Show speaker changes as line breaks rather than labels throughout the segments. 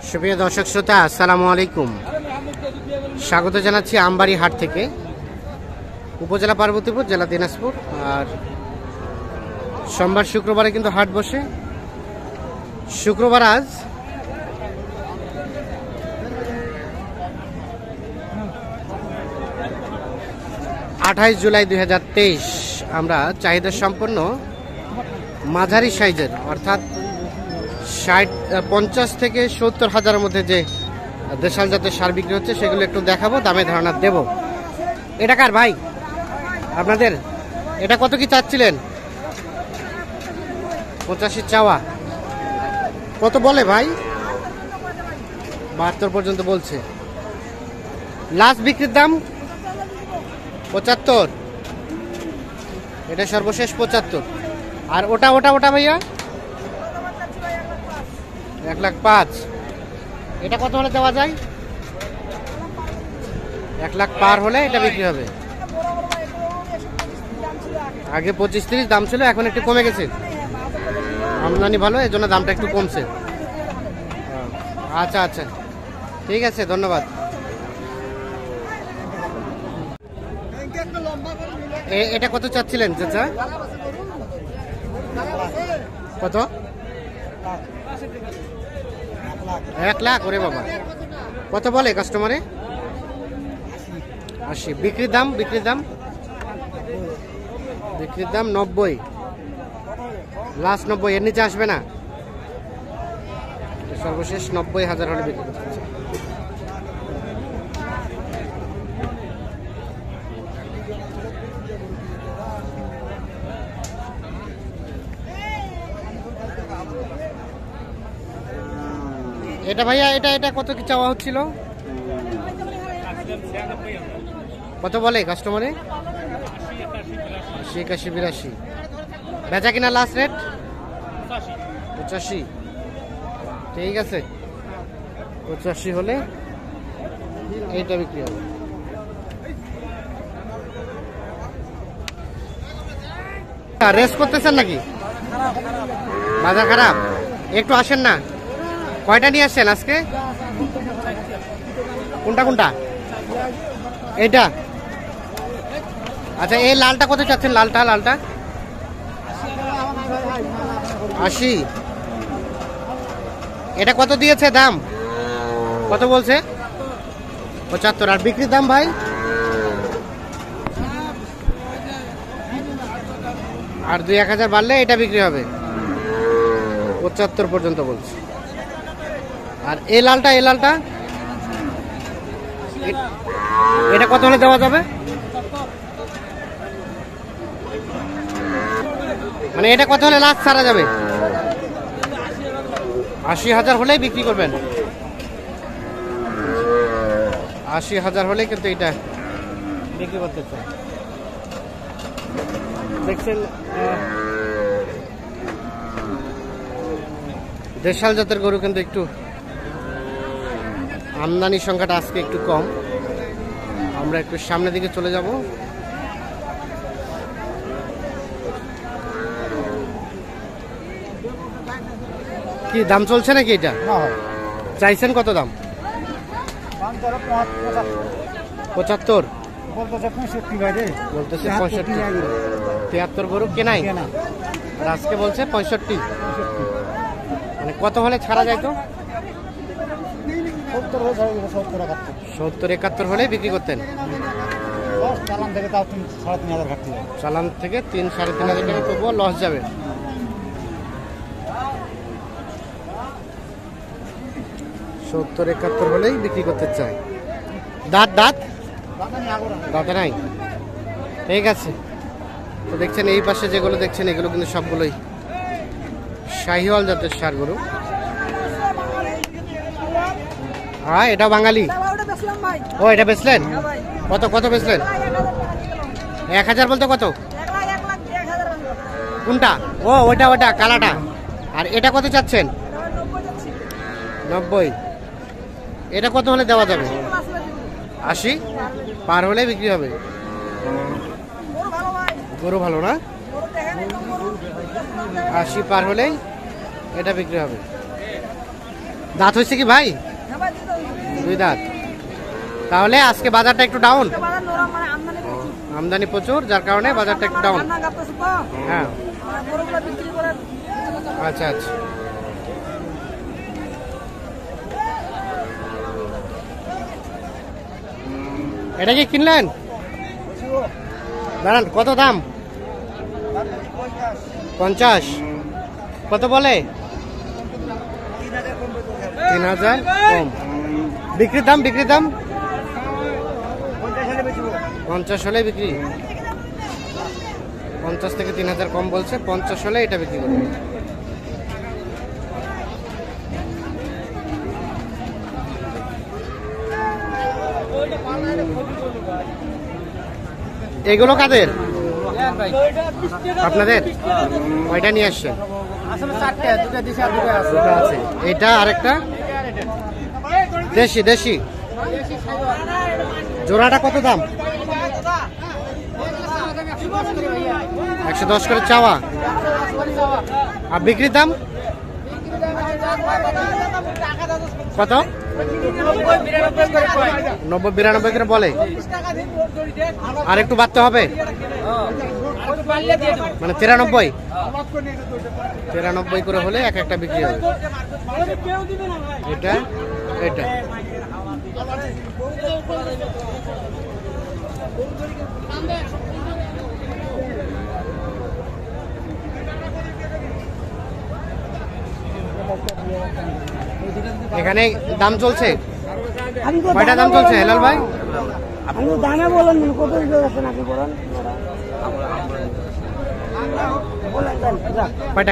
সুপ্রিয় দর্শক শ্রোতা, আসসালামু আলাইকুম। স্বাগত জানাচ্ছি আমবাড়ি হাট থেকে, উপজেলা পার্বতীপুর, জেলা দিনাজপুর। আর সোমবার শুক্রবারে কিন্তু হাট বসে। শুক্রবার আজ আঠাইশ জুলাই 2023। আমরা চাহিদা সম্পন্ন মাঝারি সাইজের অর্থাৎ 50 থেকে 70 হাজারের মধ্যে যে দেশাল জাতের সার বিক্রি হচ্ছে সেগুলো একটু দেখাবো, দামে ধারণা দেব। এটা কার ভাই আপনাদের? এটা কত কি চাচ্ছিলেন? 85 চাওয়া। কত বলে ভাই? 72 পর্যন্ত বলছে। লাস্ট বিক্রির দাম 75। এটা সর্বশেষ 75। আর ওটা ওটা ওটা ভাইয়া 1,05,000। এটা কত হলে দেওয়া যায়? 1 লাখ পার হলে এটা বিক্রি হবে। আগে 25-30 দাম ছিল, এখন একটু কমে গেছে। আমদানি ভালো, এই জন্য দামটা একটু কমছে। আচ্ছা আচ্ছা, ঠিক আছে, ধন্যবাদ। এটা কত চাচ্ছিলেন চাচা? কত? 1 লাখ? ওরে বাবা, কত বলে কাস্টমারে? 80। বিক্রির দাম? বিক্রির দাম 90। লাস্ট 90, এর নিচে আসবে না? সর্বশেষ 90,000 হলে বিক্রি করতে। এটা ভাইয়া এটা কত কি চাওয়া হচ্ছিল? কত বলে কাস্টমারে? 80, 81, 82। বেচা কিনা লাস্ট রেট 85। ঠিক আছে, 85 হলে এইটা বিক্রি হবে। রেস্ট করতেছেন নাকি? বাজার খারাপ, একটু আসেন না। কয়টা নিয়ে আসছেন আজকে? কোনটা কোনটা? এইটা? আচ্ছা, এই লালটা কত চাচ্ছেন? লালটা 80। এটা কত দিয়েছে দাম? কত বলছে? 75। আর বিক্রির দাম ভাই? আর 2-1,000 বাড়লে এটা বিক্রি হবে। 75 পর্যন্ত বলছে। আর এই লালটা এটা কত হলে দেওয়া যাবে? মানে এটা কত হলে লাস্ট ছাড়া যাবে? 80,000 হলেই বিক্রি করবেন। 80,000 হলেই কিন্তু এটা বিক্রি করতে চাই। দেখছেন, দেশাল জাতের গরু কিন্তু একটু আমদানি সংখ্যাটা আজকে একটু কম। আমরা একটু সামনের দিকে চলে যাব। কি দাম চলছে নাকি এটা? চাইছেন কত দাম? 75 বলতেছে। 65। 73 গরু কেনাই, আর আজকে বলছে 65। মানে কত হলে ছাড়া যায়? তো 70-71 হলে বিক্রি করতেন। চালান থেকে 3-3.5 টাকা তবুও লস যাবে। 70-71 হলেই বিক্রি করতে চাই। দাঁত নাই? ঠিক আছে। তো দেখছেন এই পাশে যেগুলো দেখছেন এগুলো কিন্তু সবগুলোই শাহিওয়াল জাতের সার গরু। হ্যাঁ, এটা বাঙালি। ও, এটা বেচলেন? কত বেচলেন? 1,000 বলতে কত? কোনটা? ও, ওটা কালাটা। আর এটা কত চাচ্ছেন? 90। এটা কত হলে দেওয়া যাবে? 80 পার হলে বিক্রি হবে। গরু ভালো না? 80 পার হলেই এটা বিক্রি হবে। দাঁত হয়েছে কি ভাই? দুই দাঁত। তাহলে আজকে বাজারটা একটু ডাউন, আমদানি প্রচুর, যার কারণে বাজারটা একটু ডাউন। হ্যাঁ, আচ্ছা আচ্ছা। এটা কি কিনলেন? দাঁড়ান, কত দাম? 50। কত বলে? 3000 কম। বিক্রির দাম? বিক্রির দাম 50 হলে বিক্রি। 50 থেকে 3000 কম বলছে, 50 হলে এটা বিক্রি করবে। এগুলো কাদের? আপনাদের? কয়টা নিয়ে আসছে? আছে। এটা আরেকটা দেশি। দেশি জোড়াটা কত দাম? 110 করে চাওয়া। আর বিক্রির দাম কত? 90-92 করে বলে। আর একটু বাড়তে হবে, মানে 93 করে হলে এক একটা বিক্রি হবে। এটা এটা এখানে দাম চলছে, কয়টা দাম চলছে হেলাল ভাই?
আপনি দামে বলেন কত আছেন আপনি বলেন।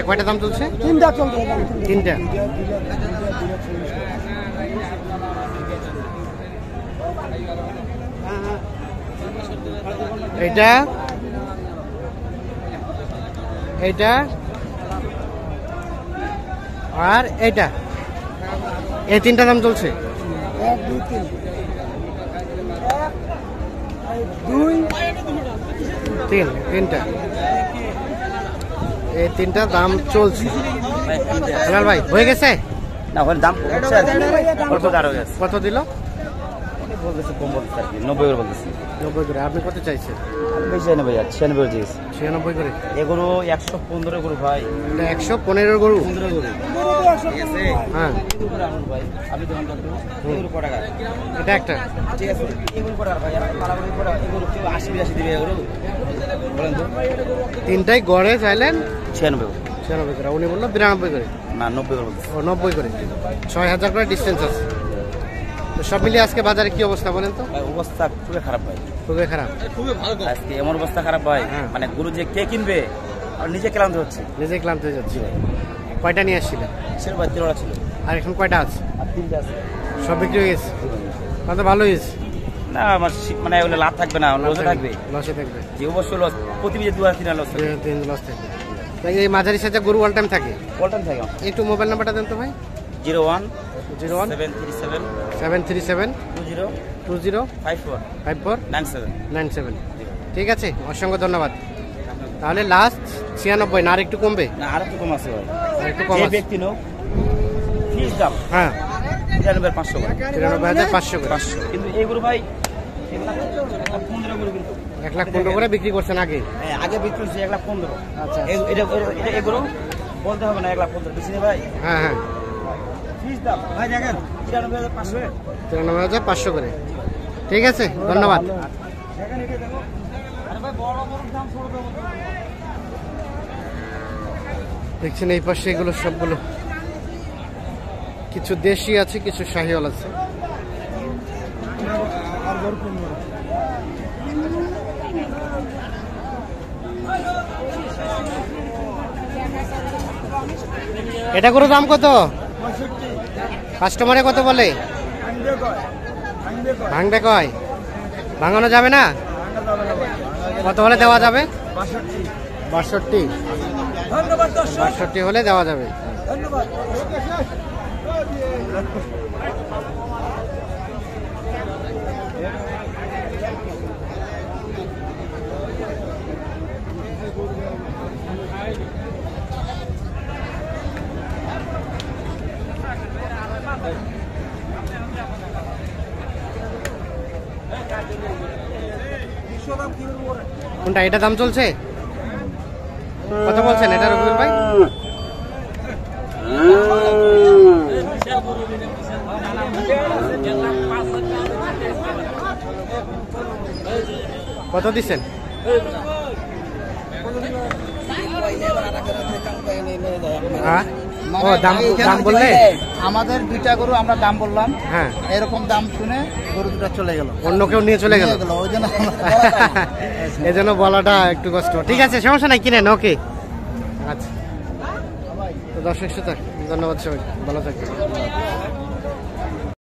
কয়টা দাম চলছে?
3টা চলছে।
3টা। এটা এটা আর এটা, এই 3টা দাম চলছে।
1 2 3 2
3টা, এই 3টা দাম চলছে। হেলাল ভাই হয়ে গেছে
না? ওর দাম কত
দিল?
বলতেছে কম বলতেছে আর কি, 90 করে বলতেছি।
90 করে। আপনি কত চাইছেন?
বেশি হয় না ভাই, 96 করে দিয়েছি।
96 করে।
এগুলো 115 করে ভাই।
এটা 115 গরু।
15 করে ঠিক আছে।
হ্যাঁ,
ভাই আপনি দোকান করতে এগুলো কত টাকা?
এটা একটা
ঠিক আছে, এগুলো কত টাকা ভাই? পালাগুলো কত? এগুলো কেউ 80-82 দিবে এগুলো, বলেন তো?
3টাই গড়ে চাইলেন
96
করে, উনি বললো 92 করে।
না 90 করে বলতেছি।
ও 90 করে। 6000 করে ডিস্টেন্স আছে। তো সব মিলিয়ে আজকে বাজারে কি অবস্থা বলেন তো?
ভাই অবস্থা খুবই খারাপ ভাই,
খুবই খারাপ।
আজকে এমন অবস্থা খারাপ ভাই,
হ্যাঁ।
মানে গরু যে কে কিনবে আর নিজে ক্লান্ত হচ্ছে।
নিজে ক্লান্ত হয়ে যাচ্ছি। কয়টা নিয়ে আসছিলেন?
ছিল ভাই 13টা ছিল,
আর এখন কয়টা আছে?
আর 3টা আছে।
সব বিক্রি হয়ে গেছে? কত ভালো হয়েছে।
না আমার মানে ওগুলো লাভ থাকবে না, লসে থাকবে।
লসে থাকবে,
যে অবশ্যই লস, প্রতি বিজে 2-3 লস থাকবে।
3 লস থাকবে। তাই এই মাঝারি সাইজে গরু অল টাইম থাকে।
কলটান থাকে আমার।
একটু মোবাইল নাম্বারটা দেন তো ভাই।
01
01
737
737
20
20
54
54
97।
97। ঠিক আছে, অসংখ্য ধন্যবাদ। তাহলে লাস্ট 96 না আর একটু কমবে?
না আর একটু কম আছে ভাই,
আর একটু কম
যে
আছে।
ব্যক্তি নোক ফিস দাম
হ্যাঁ,
93,500 করে।
93,500 করে।
500 কিন্তু এইগুলো ভাই 1,15 করে কিন্তু
1,15,000 করে বিক্রি করছেন আগে?
হ্যাঁ আগে বিক্রি হচ্ছে 1,15,000।
আচ্ছা।
এটা এগুলো বলতে হবে না 1,15,000 বেশি নেই ভাই।
হ্যাঁ হ্যাঁ,
ফিস দাম ভাই দেখেন 93,500।
93,500 করে। ঠিক আছে, ধন্যবাদ। দেখছেন এই পাশে এগুলো সবগুলো, কিছু দেশি আছে, কিছু শাহিওয়াল আছে। এটা করে দাম কত? কাস্টমারে কত বলে? ভাঙবে কয়? ভাঙানো যাবে না? কত হলে দেওয়া যাবে? 62। 62 হলে দেওয়া যাবে। কোনটা এটা দাম চলছে? কত বলছেন এটা রবিউল ভাই? কত দিচ্ছেন? হ্যাঁ ও দাম দাম বললে
আমাদের দুইটা গরু আমরা দাম বললাম,
হ্যাঁ
এরকম দাম শুনে গরু দুটা চলে গেল,
অন্য কেউ নিয়ে চলে গেল,
ওই জন্য
এই জন্য বলাটা একটু কষ্ট। ঠিক আছে, সমস্যা নাই, কিনেন। ওকে, আচ্ছা। তো দর্শক শ্রোতা, ধন্যবাদ সবাই, ভালো থাকবেন।